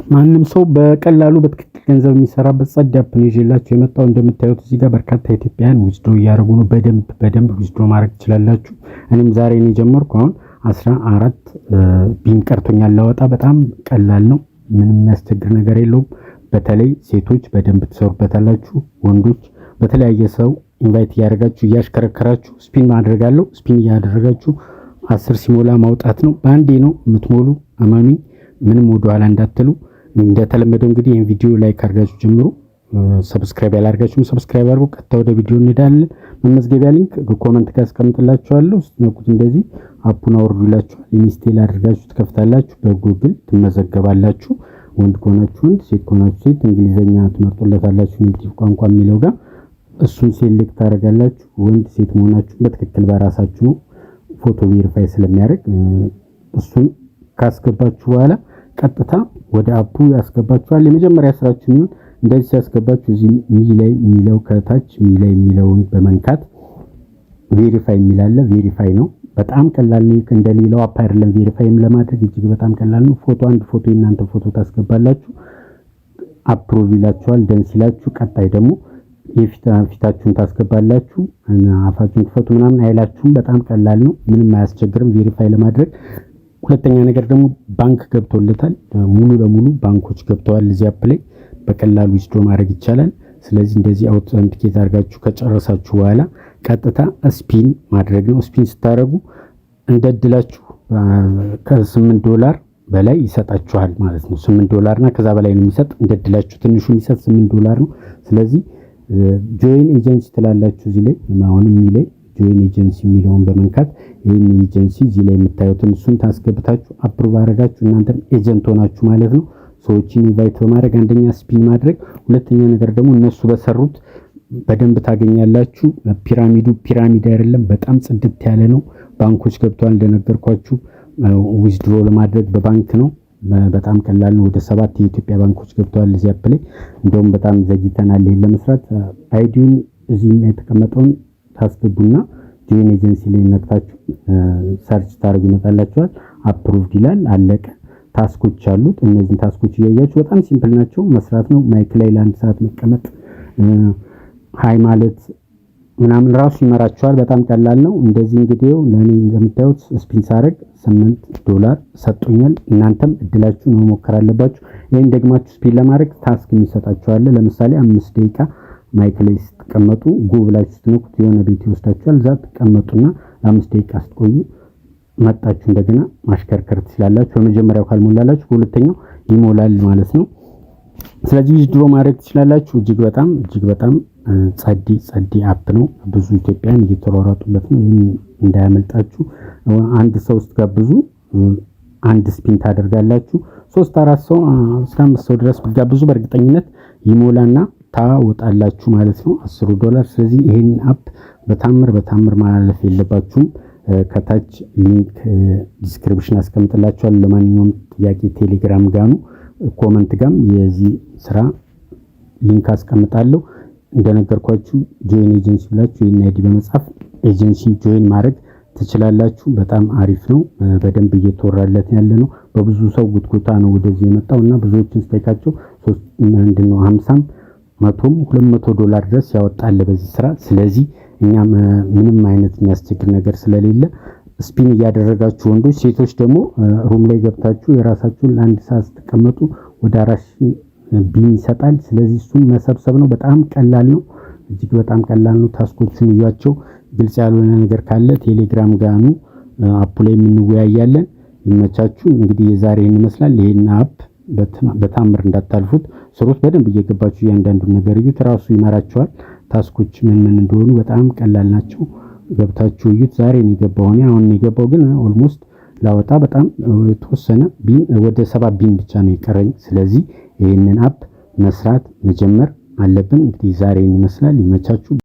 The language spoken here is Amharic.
ማንም ሰው በቀላሉ በትክክል ገንዘብ የሚሰራበት ጸድ አፕ ነው ይዤላችሁ የመጣው። እንደምታዩት እዚህ ጋር በርካታ ኢትዮጵያውያን ዊዝድሮ እያደረጉ ነው። በደንብ ዊዝድሮ ማድረግ ትችላላችሁ። እኔም ዛሬ ነው የጀመርኩ። አሁን 14 ቢን ቀርቶኛል ላወጣ። በጣም ቀላል ነው፣ ምንም የሚያስቸግር ነገር የለውም። በተለይ ሴቶች በደንብ ትሰሩበታላችሁ። ወንዶች በተለያየ ሰው ኢንቫይት እያደረጋችሁ እያሽከረከራችሁ ስፒን ማድረግ አለው። ስፒን እያደረጋችሁ 10 ሲሞላ ማውጣት ነው። በአንዴ ነው የምትሞሉ። አማኑኝ፣ ምንም ወደኋላ እንዳትሉ። እንደተለመደው እንግዲህ ይሄን ቪዲዮ ላይክ አድርጋችሁ ጀምሩ። ሰብስክራይብ ያላደርጋችሁም ሰብስክራይብ አድርጉ። ቀጥታ ወደ ቪዲዮ እንሄዳለን። መመዝገቢያ ሊንክ ኮሜንት ጋር አስቀምጥላችኋለሁ። ስትነኩት እንደዚህ አፑን አውርዱላችኋል። ኢንስቴል አድርጋችሁ ትከፍታላችሁ። በጉግል ትመዘገባላችሁ። ወንድ ከሆናችሁ ወንድ፣ ሴት ከሆናችሁ ሴት። እንግሊዘኛ ትመርጡለታላችሁ ኔቲቭ ቋንቋ የሚለው ጋር እሱን ሴሌክት ታደርጋላችሁ። ወንድ ሴት መሆናችሁ በትክክል በራሳችሁ ነው ፎቶ ቬሪፋይ ስለሚያደርግ እሱን ካስገባችሁ በኋላ ቀጥታ ወደ አፑ ያስገባችኋል። የመጀመሪያ ስራችሁ ነው እንደዚህ ሲያስገባችሁ እዚህ ሚ ላይ የሚለው ከታች ሚ ላይ የሚለውን በመንካት ቬሪፋይ የሚላለ ቬሪፋይ ነው። በጣም ቀላል ነው። እንደሌላው አፕ አይደለም። ቬሪፋይም ለማድረግ እጅግ በጣም ቀላል ነው። አንድ ፎቶ እናንተ ፎቶ ታስገባላችሁ። አፕሩቭ ይላችኋል። ደንስ ይላችሁ። ቀጣይ ደግሞ የፊታችሁን ታስገባላችሁ። አፋችሁን ክፈቱ ምናምን አይላችሁም። በጣም ቀላል ነው። ምንም አያስቸግርም ቬሪፋይ ለማድረግ። ሁለተኛ ነገር ደግሞ ባንክ ገብቶለታል። ሙሉ ለሙሉ ባንኮች ገብተዋል እዚህ አፕ ላይ በቀላሉ ዊዝድሮ ማድረግ ይቻላል። ስለዚህ እንደዚህ አውተንቲኬት አድርጋችሁ ከጨረሳችሁ በኋላ ቀጥታ ስፒን ማድረግ ነው። ስፒን ስታደርጉ እንደድላችሁ $8 በላይ ይሰጣችኋል ማለት ነው። $8 እና ከዛ በላይ ነው የሚሰጥ። እንደድላችሁ ትንሹ የሚሰጥ $8 ነው። ስለዚህ ጆይን ኤጀንሲ ትላላችሁ እዚህ ላይ አሁንም የሚለይ ጆይን ኤጀንሲ የሚለውን በመንካት ይሄን ኤጀንሲ እዚህ ላይ የምታዩትን እሱን ታስገብታችሁ አፕሩቭ አደረጋችሁ። እናንተም ኤጀንት ሆናችሁ ማለት ነው። ሰዎችን ኢንቫይት በማድረግ አንደኛ ስፒን ማድረግ፣ ሁለተኛ ነገር ደግሞ እነሱ በሰሩት በደንብ ታገኛላችሁ። ፒራሚድ አይደለም፣ በጣም ጽድት ያለ ነው። ባንኮች ገብተዋል እንደነገርኳችሁ። ዊዝድሮ ለማድረግ በባንክ ነው። በጣም ቀላል ነው። ወደ 7 የኢትዮጵያ ባንኮች ገብተዋል እዚህ አፕ ላይ። እንደውም በጣም ዘግይተናል ይሄን ለመስራት። አይዲውን እዚህ የተቀመጠውን ታስገቡና ጆይን ኤጀንሲ ላይ ነክታችሁ ሰርች ታርጉ ይመጣላችኋል። አፕሩቭድ ይላል። አለቀ። ታስኮች አሉት። እነዚህን ታስኮች እያያችሁ በጣም ሲምፕል ናቸው። መስራት ነው። ማይክ ላይ ለአንድ ሰዓት መቀመጥ፣ ሃይ ማለት ምናምን ራሱ ይመራችኋል። በጣም ቀላል ነው። እንደዚህ እንግዲህ ለኔ እንደምታዩት ስፒን ሳረግ $8 ሰጡኛል። እናንተም እድላችሁን መሞከር አለባችሁ። ይሄን ደግማችሁ ስፒን ለማድረግ ታስክ የሚሰጣችኋል። ለምሳሌ 5 ደቂቃ ማይክ ላይ ስትቀመጡ ጎብላችሁ ስትነኩት የሆነ ቤት ይወስዳችኋል። እዛ ተቀመጡና ለ5 ደቂቃ ስትቆዩ መጣችሁ እንደገና ማሽከርከር ትችላላችሁ። በመጀመሪያው ካልሞላላችሁ በሁለተኛው ይሞላል ማለት ነው። ስለዚህ ዊዝድሮ ማድረግ ትችላላችሁ። እጅግ በጣም ጸዲ አፕ ነው። ብዙ ኢትዮጵያን እየተሯሯጡበት ነው። ይሄን እንዳያመልጣችሁ። አንድ ሰው ስትጋብዙ አንድ ስፒን ታደርጋላችሁ። 3-4 ሰው እስከ 5 ሰው ድረስ ብትጋብዙ በእርግጠኝነት ይሞላና ታወጣላችሁ ማለት ነው $10። ስለዚህ ይሄን አፕ በታምር ማለፍ የለባችሁም። ከታች ሊንክ ዲስክሪፕሽን አስቀምጥላችኋል። ለማንኛውም ጥያቄ ቴሌግራም ጋኑ ኮሜንት ጋም የዚህ ስራ ሊንክ አስቀምጣለሁ። እንደነገርኳችሁ ጆይን ኤጀንሲ ብላችሁ ይሄን አይዲ በመጻፍ ኤጀንሲ ጆይን ማድረግ ትችላላችሁ። በጣም አሪፍ ነው። በደንብ እየተወራለት ያለ ነው። በብዙ ሰው ጉትጉታ ነው ወደዚህ የመጣውና ብዙዎችን ስጠይቃቸው 50 100 $200 ድረስ ያወጣል በዚህ ስራ። ስለዚህ እኛም ምንም አይነት የሚያስቸግር ነገር ስለሌለ ስፒን እያደረጋችሁ ወንዶች፣ ሴቶች ደግሞ ሩም ላይ ገብታችሁ የራሳችሁን ለአንድ ሰዓት ስትቀመጡ ወደ 4000 ቢን ይሰጣል። ስለዚህ እሱን መሰብሰብ ነው። በጣም ቀላል ነው። እጅግ በጣም ቀላል ነው። ታስኮቹን እያቸው። ግልጽ ያልሆነ ነገር ካለ ቴሌግራም ጋኑ አፑ ላይ እንወያያለን። ይመቻችሁ። እንግዲህ የዛሬ ይመስላል። ይሄን አፕ በታምር እንዳታልፉት። ስሩት። በደንብ እየገባችሁ እያንዳንዱን ነገር እዩት። ራሱ ይመራችኋል። ታስኮች ምን እንደሆኑ በጣም ቀላል ናቸው። ገብታችሁ እዩት። ዛሬ ነው የገባው። አሁን ነው የገባው፣ ግን ኦልሞስት ላወጣ በጣም የተወሰነ ቢን ወደ 7 ቢን ብቻ ነው የቀረኝ። ስለዚህ ይሄንን አፕ መስራት መጀመር አለብን። እንግዲህ ዛሬ ይመስላል። ይመቻችሁ።